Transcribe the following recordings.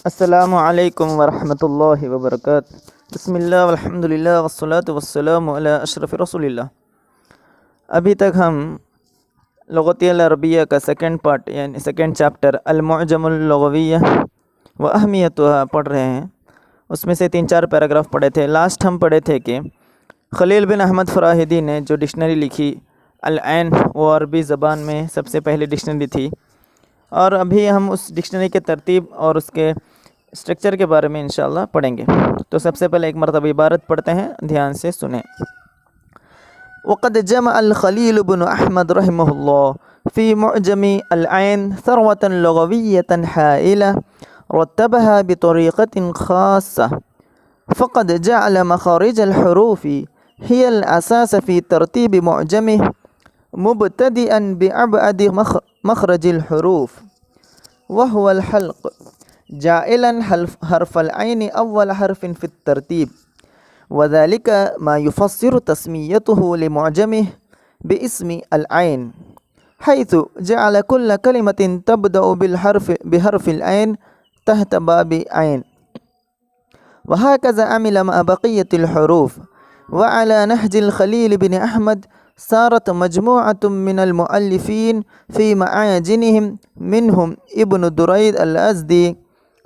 السلام علیکم ورحمۃ اللہ وبرکاتہ۔ بسم اللہ والحمد للہ والصلاة والسلام علی اشرف رسول اللہ۔ ابھی تک ہم لغت العربیہ کا سیکنڈ پارٹ یعنی سیکنڈ چیپٹر المعجم اللغویہ و اہمیتها پڑھ رہے ہیں۔ اس میں سے 3-4 پیراگراف پڑھے تھے۔ لاسٹ ہم پڑھے تھے کہ خلیل بن احمد فراہیدی نے جو ڈکشنری لکھی العین، وہ عربی زبان میں سب سے پہلی ڈکشنری تھی، اور ابھی ہم اس ڈکشنری کے ترتیب اور اس کے اسٹرکچر کے بارے میں انشاءاللہ پڑھیں گے۔ تو سب سے پہلے ایک مرتبہ عبارت پڑھتے ہیں، دھیان سے سنیں۔ وقد جمع الخلیل بن احمد رحمہ اللہ فی معجم العین ثروة لغویة حائلة رتبها بطریقة خاصة، فقد جعل مخارج الحروف هي الأساس في ترتيب معجمه مبتدئا بأبعد مخرج الحروف وهو الحلق، جائلا حرف العين أول حرف في الترتيب، وذلك ما يفسر تسميته لمعجمه باسم العين، حيث جعل كل كلمة تبدأ بحرف العين تحت باب عين، وهكذا عمل مع بقية الحروف. وعلى نهج الخليل بن أحمد صارت مجموعة من المؤلفين في معاجنهم، منهم ابن دريد الأزدي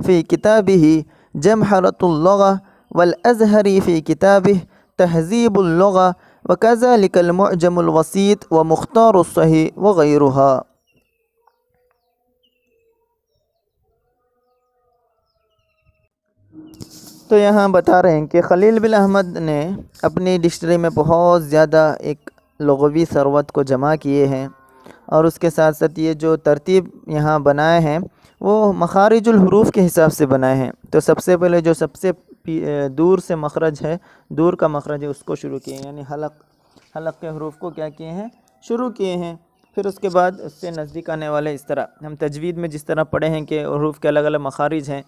في كتابه جمحرة اللغة، والأزهري في كتابه تهذيب اللغة، وكذلك المعجم الوسيط ومختار الصحيح وغيرها۔ تو یہاں بتا رہے ہیں کہ خلیل بن احمد نے اپنی ڈکشنری میں بہت زیادہ ایک لغوی ثروت کو جمع کیے ہیں، اور اس کے ساتھ ساتھ یہ جو ترتیب یہاں بنائے ہیں وہ مخارج الحروف کے حساب سے بنائے ہیں۔ تو سب سے پہلے جو سب سے دور سے مخرج ہے، دور کا مخرج ہے، اس کو شروع کیے ہیں، یعنی حلق کے حروف کو کیا کیے ہیں، شروع کیے ہیں۔ پھر اس کے بعد اس سے نزدیک آنے والے، اس طرح ہم تجوید میں جس طرح پڑھے ہیں کہ حروف کے الگ الگ مخارج ہیں،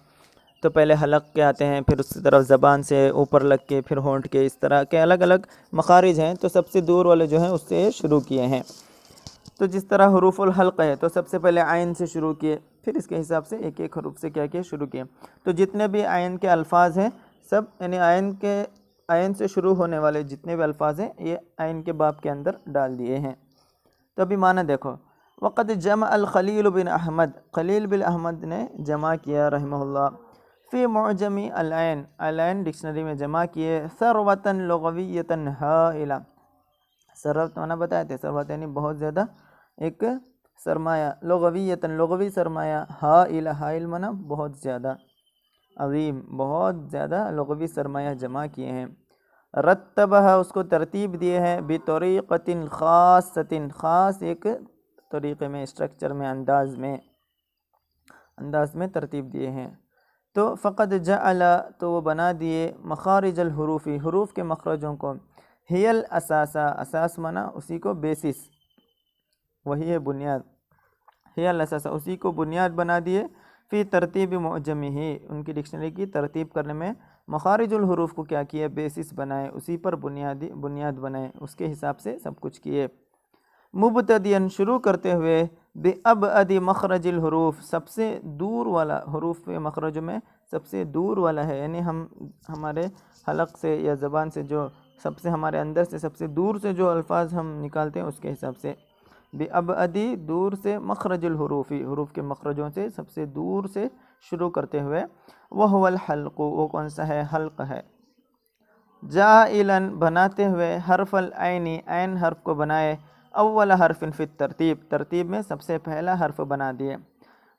تو پہلے حلق کے آتے ہیں، پھر اس طرف زبان سے اوپر لگ کے، پھر ہونٹ کے، اس طرح کے الگ الگ مخارج ہیں، تو سب سے دور والے جو ہیں اس سے شروع کیے ہیں۔ تو جس طرح حروف الحلق ہے تو سب سے پہلے عین سے شروع کیے، پھر اس کے حساب سے ایک ایک حروف سے کیا کیا شروع کیے۔ تو جتنے بھی عین کے الفاظ ہیں سب، یعنی عین سے شروع ہونے والے جتنے بھی الفاظ ہیں یہ عین کے باب کے اندر ڈال دیے ہیں۔ تو ابھی معنی دیکھو، وقد جمع الخلیل بن احمد، خلیل بن احمد نے جمع کیا رحمہ اللہ، فی معجم العین، العین ڈکشنری میں جمع کیے، ثروة لغویة ہائلہ، ثروت معنی بتائے تھے، ثروت یعنی بہت زیادہ ایک سرمایہ، لغویۃ لغوی سرمایہ، ہائلہ ہائل معنی بہت زیادہ عظیم، بہت زیادہ لغوی سرمایہ جمع کیے ہیں۔ رتبہ اس کو ترتیب دیے ہیں، بطریقۃ خاصۃ، خاص ایک طریقے میں، اسٹرکچر میں، انداز میں ترتیب دیے ہیں۔ تو فقد جعل، تو وہ بنا دیے، مخارج الحروف، حروف کے مخرجوں کو، ہی الاساسہ، اساس معنی اسی کو بیسس، وہی ہے بنیاد، ہی الاساسہ اسی کو بنیاد بنا دیے، فی ترتیب معجمہ، ان کی ڈکشنری کی ترتیب کرنے میں مخارج الحروف کو کیا کیا، بیسس بنائے، اسی پر بنیاد بنائے، اس کے حساب سے سب کچھ کیے۔ مبتدئاً شروع کرتے ہوئے، بأبعد مخرج الحروف، سب سے دور والا، حروف کے مخرجوں میں سب سے دور والا ہے، یعنی ہمارے حلق سے یا زبان سے جو سب سے ہمارے اندر سے سب سے دور سے جو الفاظ ہم نکالتے ہیں اس کے حساب سے، بأبعد دور سے، مخرج الحروف حروف کے مخرجوں سے سب سے دور سے شروع کرتے ہوئے، وہو الحلق، وہ کون سا ہے، حلق ہے، جائلاً بناتے ہوئے، حرف العین، عین حرف کو بنائے، اول حرف فی الترتیب، ترتیب میں سب سے پہلا حرف بنا دیے،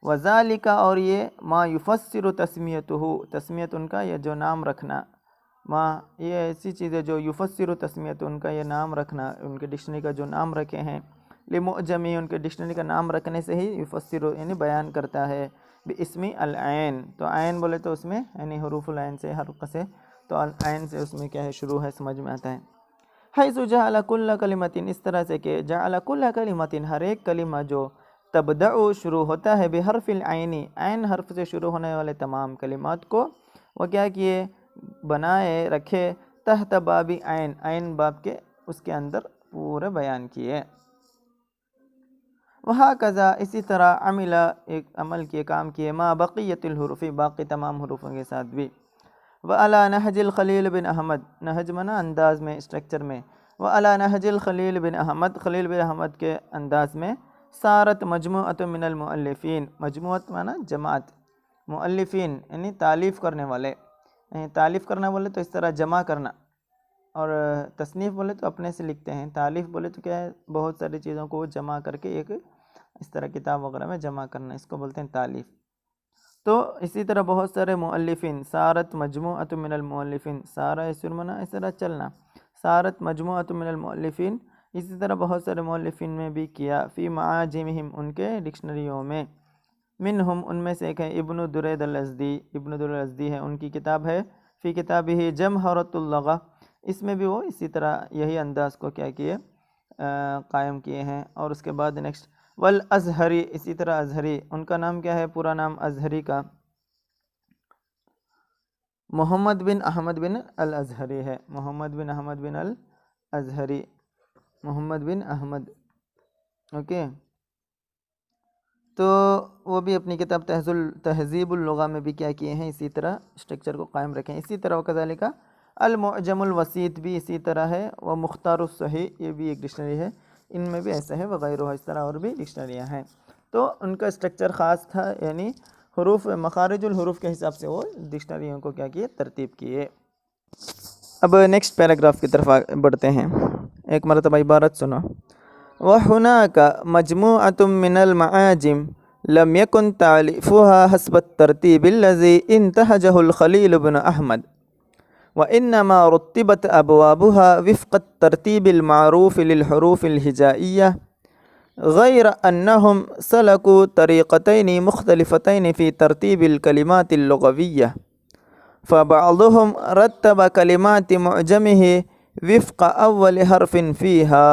وذالک، اور یہ، ما یفسر تسمیتہ، تسمیت ان کا یہ جو نام رکھنا، ما یہ ایسی چیز ہے جو یفسر تسمیت ان کا یہ نام رکھنا، ان کے ڈکشنری کا جو نام رکھے ہیں، لمعجمی، ان کے ڈکشنری کا نام رکھنے سے ہی یفسر یعنی بیان کرتا ہے، باسم العین، تو عین بولے تو اس میں یعنی حروف العین سے، حلق سے، تو العین سے اس میں کیا ہے، شروع ہے، سمجھ میں آتا ہے۔ حیث جعل کل کلمۃ، اس طرح سے کہ جعل کل کلمۃ، ہر ایک کلمہ جو تبدأ شروع ہوتا ہے، بحرف العین، عین حرف سے شروع ہونے والے تمام کلمات کو وہ کیا کیے، بنائے رکھے، تحت باب عین، عین باب کے اس کے اندر پورے بیان کیے۔ وہکذا اسی طرح عملہ ایک عمل کیے کام کیے ما بقیت الحروف باقی تمام حروفوں کے ساتھ بھی وعلی نہج الخلیل بن احمد نہج منا انداز میں اسٹرکچر میں وعلی نہج الخلیل بن احمد خلیل بن احمد کے انداز میں سارت مجموعۃ من المؤلفین مجموعت مانا جماعت مؤلفین یعنی تالیف کرنے والے تالیف کرنا بولے تو اس طرح جمع کرنا اور تصنیف بولے تو اپنے سے لکھتے ہیں تالیف بولے تو کیا ہے بہت ساری چیزوں کو جمع کر کے ایک اس طرح کتاب وغیرہ میں جمع کرنا اس کو بولتے ہیں تالیف تو اسی طرح بہت سارے مؤلفین سارت مجموعۃ من المؤلفین سارا اسرمنا اس طرح چلنا سارت مجموعۃ من المؤلفین اسی طرح بہت سارے مؤلفین میں بھی کیا فی معاجمہم ان کے ڈکشنریوں میں منہم ان میں سے ایک ہے ابن درید الازدی ابن درید الازدی ہے ان کی کتاب ہے فی کتابہ جمہرۃ اللغہ اس میں بھی وہ اسی طرح یہی انداز کو کیا کیے قائم کیے ہیں اور اس کے بعد نیکسٹ والازہری اسی طرح ازہری ان کا نام کیا ہے پورا نام ازہری کا محمد بن احمد بن الازہری ہے محمد بن احمد بن الازہری محمد بن احمد اوکے تو وہ بھی اپنی کتاب تہذیب اللغہ میں بھی کیا کیے ہیں اسی طرح اسٹرکچر کو قائم رکھیں اسی طرح وکذالک المعجم الوسیط بھی اسی طرح ہے وہ مختار الصحیح یہ بھی ایک ڈکشنری ہے ان میں بھی ایسا ہے وغیرہ اس طرح اور بھی ڈکشنریاں ہیں تو ان کا اسٹرکچر خاص تھا یعنی حروف مخارج الحروف کے حساب سے وہ ڈکشنریوں کو کیا کیے ترتیب کیے اب نیکسٹ پیراگراف کی طرف بڑھتے ہیں ایک مرتبہ عبارت سنو وَهُنَاكَ مَجْمُوعَةٌ مِّنَ الْمَعَاجِمِ لَمْ يَكُنْ تَعْلِيفُهَا حَسْبَ التَّرْتِيبِ الَّذِي انْتَهَجَهُ الْخَلِيلُ بْنُ أَحْمَدَ وَإِنَّمَا رُتِّبَتْ أَبْوَابُهَا وِفْقَ التَّرْتِيبِ الْمَعْرُوفِ لِلْحُرُوفِ الْهِجَائِيَّةِ غَيْرَ أَنَّهُمْ سَلَكُوا طَرِيقَتَيْنِ مُخْتَلِفَتَيْنِ فِي تَرْتِيبِ الْكَلِمَاتِ اللُّغَوِيَّةِ فَبَعْضُهُمْ رَتَّبَ كَلِمَاتِ مُعْجَمِهِ وِفْقَ أَوَّلِ حَرْفٍ فِيهَا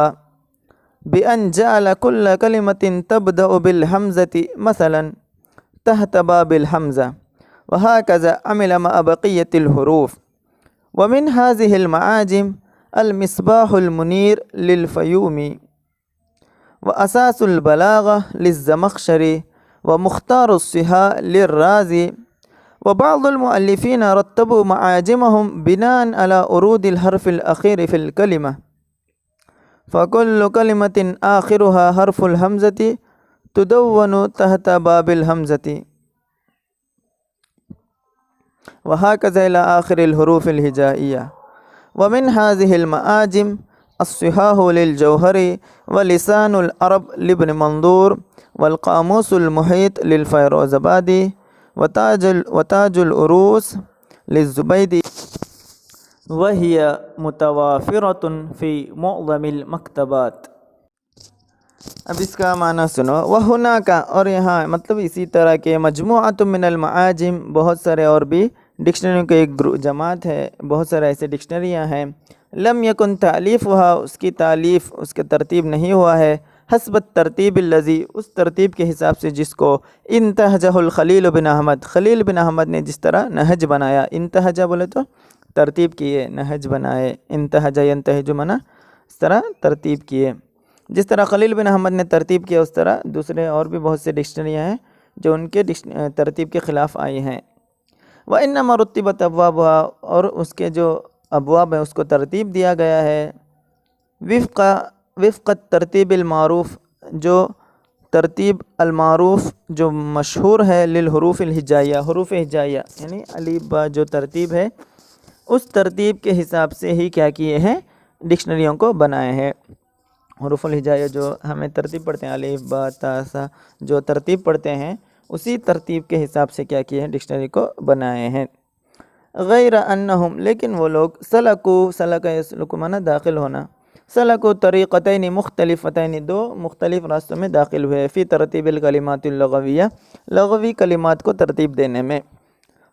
بأن جعل كل كلمة تبدأ بالهمزة مثلا تحت باب الحمزة وهكذا عمل مع بقية الحروف ومن هذه المعاجم المصباح المنير للفيومي وأساس البلاغة للزمخشري ومختار الصحاء للرازي وبعض المؤلفين رتبوا معاجمهم بناء على ورود الحرف الأخير في الكلمة فكل كلمة آخرها حرف الهمزة تدون تحت باب الهمزة وهكذا إلى آخر الحروف الهجائية ومن هذه المعاجم الصحاح للجوهري ولسان العرب لابن منظور والقاموس المحيط للفيروزآبادي وتاج العروس للزبيدي وَهِيَ مُتَوَافِرَةٌ فِي مُعْظَمِ الْمَكْتَبَاتِ اب اس کا معنی سنو وَهُنَاكَ اور یہاں مطلب اسی طرح کے مجموعۃ من المعاجم بہت سارے اور بھی ڈکشنریوں کے ایک جماعت ہے بہت سارے ایسے ڈکشنریاں ہیں لم یکن تالیفها اس کی تالیف اس کے ترتیب نہیں ہوا ہے حسب الترتیب الذی اس ترتیب کے حساب سے جس کو انتہجہ الخلیل بن احمد خلیل بن احمد نے جس طرح نہج بنایا انتہجہ بولے تو ترتیب کیے نہج بنائے انتہجہ ینتہج منا اس طرح ترتیب کیے جس طرح خلیل بن احمد نے ترتیب کیا اس طرح دوسرے اور بھی بہت سے ڈکشنریاں ہیں جو ان کے ترتیب کے خلاف آئی ہیں وَإِنَّمَا رُتِّبَتْ أَبْوَابُهَا اور اس کے جو ابواب ہیں اس کو ترتیب دیا گیا ہے وفق ترتیب المعروف جو ترتیب المعروف جو مشہور ہے للحروف الہجائیہ حروف ہجائیہ یعنی الف با جو ترتیب ہے اس ترتیب کے حساب سے ہی کیا کیے ہیں ڈکشنریوں کو بنائے ہیں حروف الہجائیہ جو ہمیں ترتیب پڑھتے ہیں الف با تا سا جو ترتیب پڑھتے ہیں اسی ترتیب کے حساب سے کیا کیے ہیں ڈکشنری کو بنائے ہیں غیر انہم لیکن وہ لوگ سلک مانا داخل ہونا سلکو طریقتین مختلفتین دو مختلف راستوں میں داخل ہوئے فی ترتیب الکلمات اللغویہ لغوی کلمات کو ترتیب دینے میں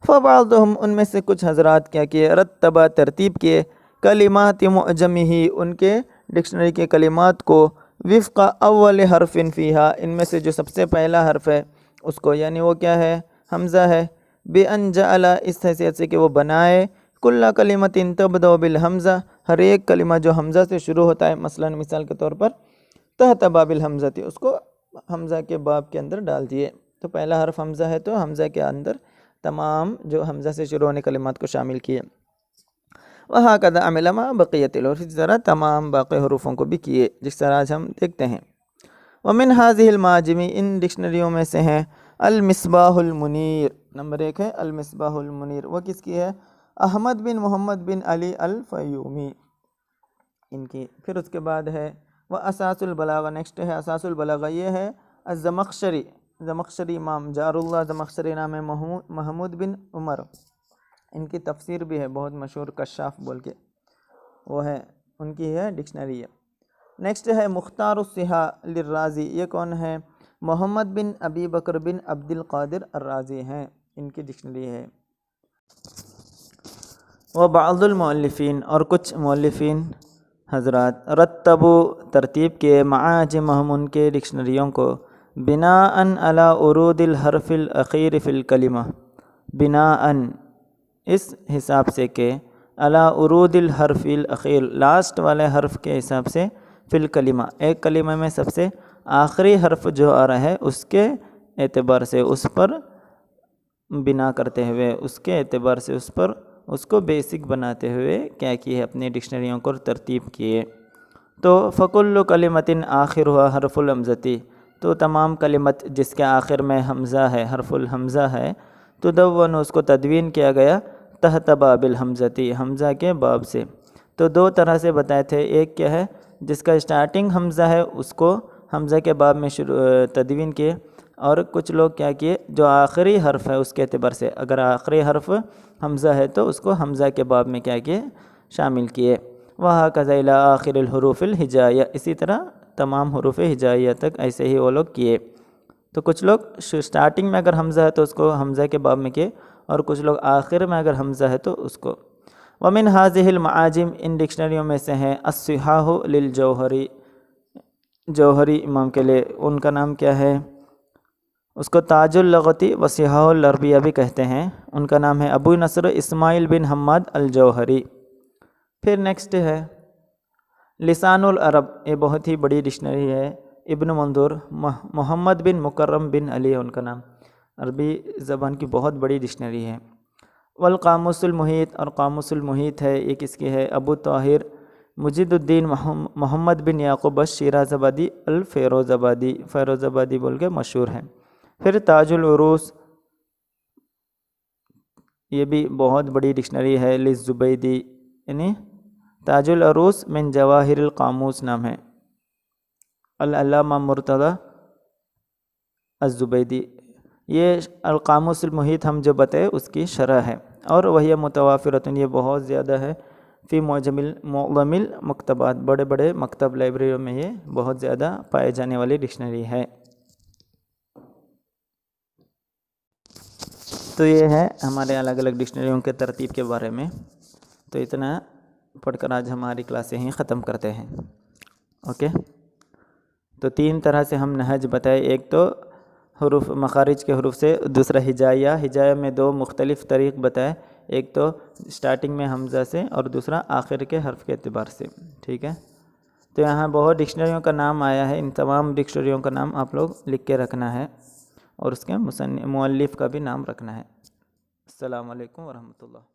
فبعضهم ان میں سے کچھ حضرات کیا کیے رتبہ ترتیب کیے کلمات معجمہ ان کے ڈکشنری کے کلمات کو وفق اول حرف فیہا ان میں سے جو سب سے پہلا حرف ہے اس کو یعنی وہ کیا ہے حمزہ ہے بأن جعل اس حیثیت سے کہ وہ بنائے کل کلمت تبدأ بالحمزہ ہر ایک کلمہ جو حمزہ سے شروع ہوتا ہے مثلا مثال کے طور پر تحت باب الحمزہ اس کو حمزہ کے باب کے اندر ڈال دیے. تو پہلا حرف حمزہ ہے تو حمزہ کے اندر تمام جو حمزہ سے شروع ہونے کلمات کو شامل کیے. وَهَكَذَا عَمِلَ مَعَ بَقِيَّةِ الْحُرُوفِ، اسی طرح تمام باقی حروفوں کو بھی کیے، جس طرح آج ہم دیکھتے ہیں. وَمِنْ هَذِهِ الْمَعَاجِمِ، ان ڈکشنریوں میں سے ہیں المصباح المنیر، نمبر 1 ہے المصباح المنیر. وہ کس کی ہے؟ احمد بن محمد بن علی الفیومی ان کی. پھر اس کے بعد ہے وہ اساس البلاغہ، نیکسٹ ہے اساس البلاغہ، یہ ہے الزمخشری، زمخشری امام جار اللہ زمخشری نام ہے، محمود بن عمر، ان کی تفسیر بھی ہے بہت مشہور کشاف بول کے، وہ ہے ان کی ہے ڈکشنری ہے. نیکسٹ ہے مختار الصحاح للرازی، یہ کون ہے؟ محمد بن ابی بکر بن عبد القادر الرازی ہیں، ان کی ڈکشنری ہے. وبعض المؤلفین، اور کچھ مؤلفین حضرات رتبوا ترتیب کے معاجمہم ان کے ڈکشنریوں کو بناءً علی ورود الحرف الاخیر فی الکلمہ، بناءً اس حساب سے کہ علی ورود الحرف الاخیر، لاسٹ والے حرف کے حساب سے، فی الکلمہ ایک کلمہ میں سب سے آخری حرف جو آ رہا ہے اس کے اعتبار سے، اس پر بنا کرتے ہوئے، اس کے اعتبار سے اس پر اس کو بیسک بناتے ہوئے کیا کیے، اپنی ڈکشنریوں کو ترتیب کیے. تو فکل کلمۃ آخرها حرف الحمزتی، تو تمام کلمت جس کے آخر میں حمزہ ہے، حرف الحمزہ ہے، تو دون اس کو تدوین کیا گیا تحت باب الحمزتی، حمزہ کے باب سے. تو دو طرح سے بتائے تھے، ایک کیا ہے جس کا اسٹارٹنگ حمزہ ہے اس کو حمزہ کے باب میں تدوین کیے، اور کچھ لوگ کیا کیے جو آخری حرف ہے اس کے اعتبار سے، اگر آخری حرف حمزہ ہے تو اس کو حمزہ کے باب میں کیا کیے، شامل کیے. وَهَكَذَا إِلَىٰ آخِرِ الْحُرُوفِ الْحِجَائِيَّةِ، اسی طرح تمام حروف ہجائیہ تک ایسے ہی وہ لوگ کیے. تو کچھ لوگ سٹارٹنگ میں اگر حمزہ ہے تو اس کو حمزہ کے باب میں کیے، اور کچھ لوگ آخر میں اگر حمزہ ہے تو اس کو. وَمِنْ هَذِهِ الْمَعَاجِمِ، ان ڈکشنریوں میں سے ہیں الصحاح للجوہری، جوہری امام کے لیے، ان کا نام کیا ہے؟ اس کو تاج اللغتی و صحاح العربیہ بھی کہتے ہیں. ان کا نام ہے ابو نصر اسماعیل بن حماد الجوہری. پھر نیکسٹ ہے لسان العرب، یہ بہت ہی بڑی ڈکشنری ہے، ابن منظور محمد بن مکرم بن علی ان کا نام، عربی زبان کی بہت بڑی ڈکشنری ہے. والقاموس المحیط، اور قاموس المحیط ہے، یہ کس کی ہے؟ ابو طاہر مجید الدین محمد بن یعقوب الشیراز آبادی الفیروز آبادی، فیروز آبادی بول کے مشہور ہے. پھر تاج العروس، یہ بھی بہت بڑی ڈکشنری ہے، للزبیدی، یعنی تاج العروس من جواہر القاموس نام ہے، العلامہ مرتضی الزبیدی. یہ القاموس المحیط ہم جو بتائے اس کی شرح ہے، اور وہی متوافرۃ، یہ بہت زیادہ ہے، فی معظم المکتبات، بڑے بڑے مکتب لائبریریوں میں یہ بہت زیادہ پائے جانے والی ڈکشنری ہے. تو یہ ہے ہمارے الگ الگ ڈکشنریوں کے ترتیب کے بارے میں. تو اتنا پڑھ کر آج ہماری کلاسیں ہی ختم کرتے ہیں. اوکے، تو 3 طرح سے ہم نہج بتائے، ایک تو حروف مخارج کے حروف سے، دوسرا ہجائیہ میں 2 مختلف طریق بتائے، ایک تو سٹارٹنگ میں حمزہ سے، اور دوسرا آخر کے حرف کے اعتبار سے. ٹھیک ہے، تو یہاں بہت ڈکشنریوں کا نام آیا ہے، ان تمام ڈکشنریوں کا نام آپ لوگ لکھ کے رکھنا ہے، اور اس کے مؤلف کا بھی نام رکھنا ہے. السلام علیکم ورحمۃ اللہ.